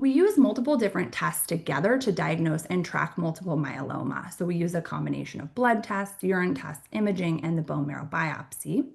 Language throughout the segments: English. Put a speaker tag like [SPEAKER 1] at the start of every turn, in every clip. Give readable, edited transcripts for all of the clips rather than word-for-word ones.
[SPEAKER 1] We use multiple different tests together to diagnose and track multiple myeloma. So we use a combination of blood tests, urine tests, imaging, and the bone marrow biopsy.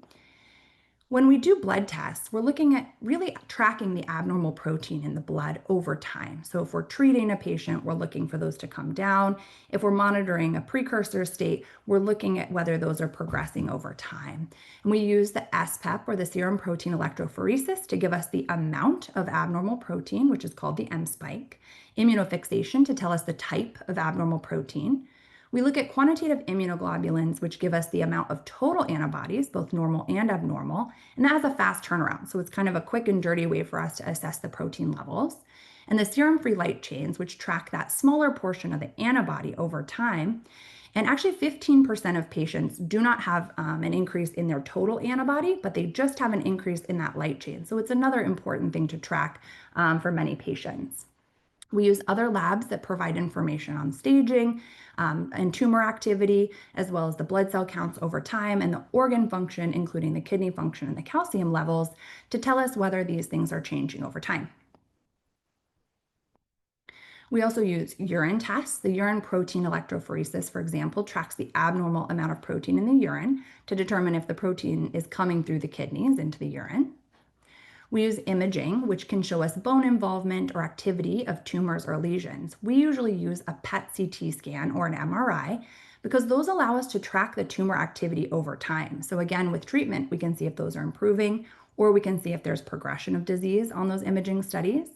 [SPEAKER 1] When we do blood tests, we're looking at really tracking the abnormal protein in the blood over time. So if we're treating a patient, we're looking for those to come down. If we're monitoring a precursor state, we're looking at whether those are progressing over time. And we use the SPEP, or the serum protein electrophoresis, to give us the amount of abnormal protein, which is called the M spike, immunofixation to tell us the type of abnormal protein. We look at quantitative immunoglobulins, which give us the amount of total antibodies, both normal and abnormal, and that has a fast turnaround. So it's kind of a quick and dirty way for us to assess the protein levels. And the serum-free light chains, which track that smaller portion of the antibody over time. And actually 15% of patients do not have an increase in their total antibody, but they just have an increase in that light chain. So it's another important thing to track for many patients. We use other labs that provide information on staging and tumor activity, as well as the blood cell counts over time and the organ function, including the kidney function and the calcium levels, to tell us whether these things are changing over time. We also use urine tests. The urine protein electrophoresis, for example, tracks the abnormal amount of protein in the urine to determine if the protein is coming through the kidneys into the urine. We use imaging, which can show us bone involvement or activity of tumors or lesions. We usually use a PET-CT scan or an MRI because those allow us to track the tumor activity over time. So again, with treatment, we can see if those are improving, or we can see if there's progression of disease on those imaging studies.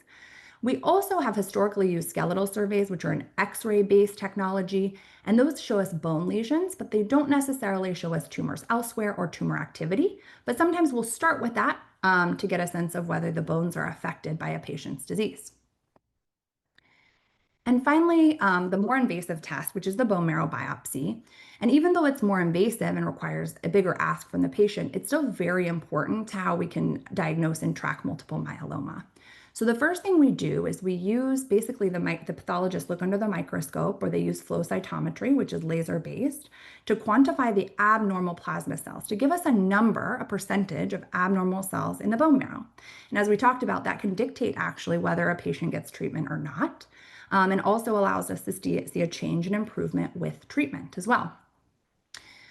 [SPEAKER 1] We also have historically used skeletal surveys, which are an X-ray based technology, and those show us bone lesions, but they don't necessarily show us tumors elsewhere or tumor activity. But sometimes we'll start with that to get a sense of whether the bones are affected by a patient's disease. And finally, the more invasive test, which is the bone marrow biopsy. And even though it's more invasive and requires a bigger ask from the patient, it's still very important to how we can diagnose and track multiple myeloma. So the first thing we do is we use basically the pathologists look under the microscope, or they use flow cytometry, which is laser-based, to quantify the abnormal plasma cells, to give us a number, a percentage of abnormal cells in the bone marrow. And as we talked about, that can dictate actually whether a patient gets treatment or not, and also allows us to see a change and improvement with treatment as well.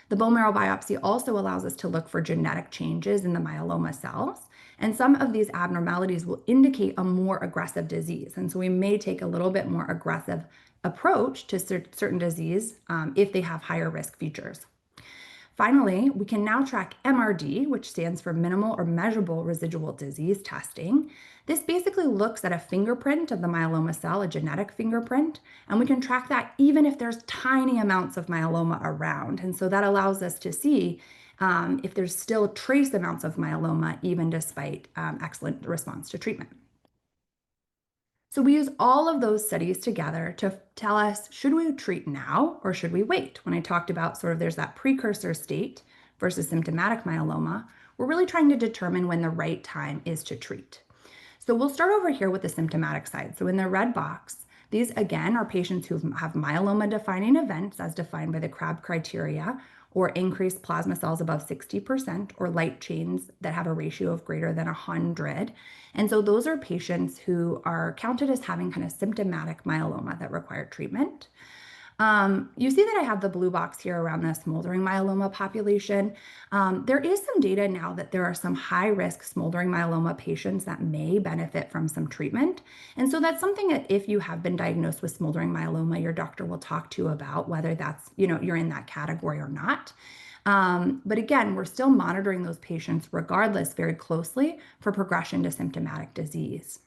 [SPEAKER 1] The bone marrow biopsy also allows us to look for genetic changes in the myeloma cells, and some of these abnormalities will indicate a more aggressive disease. And so we may take a little bit more aggressive approach to certain disease if they have higher risk features. Finally, we can now track MRD, which stands for minimal or measurable residual disease testing. This basically looks at a fingerprint of the myeloma cell, a genetic fingerprint, and we can track that even if there's tiny amounts of myeloma around. And so that allows us to see if there's still trace amounts of myeloma, even despite excellent response to treatment. So we use all of those studies together to tell us, should we treat now or should we wait? When I talked about sort of there's that precursor state versus symptomatic myeloma, we're really trying to determine when the right time is to treat. So we'll start over here with the symptomatic side. So in the red box, these again are patients who have myeloma defining events as defined by the CRAB criteria, or increased plasma cells above 60%, or light chains that have a ratio of greater than 100. And so those are patients who are counted as having kind of symptomatic myeloma that require treatment. You see that I have the blue box here around the smoldering myeloma population. There is some data now that there are some high-risk smoldering myeloma patients that may benefit from some treatment. And so that's something that if you have been diagnosed with smoldering myeloma, your doctor will talk to you about whether that's, you're in that category or not. But again, we're still monitoring those patients regardless very closely for progression to symptomatic disease.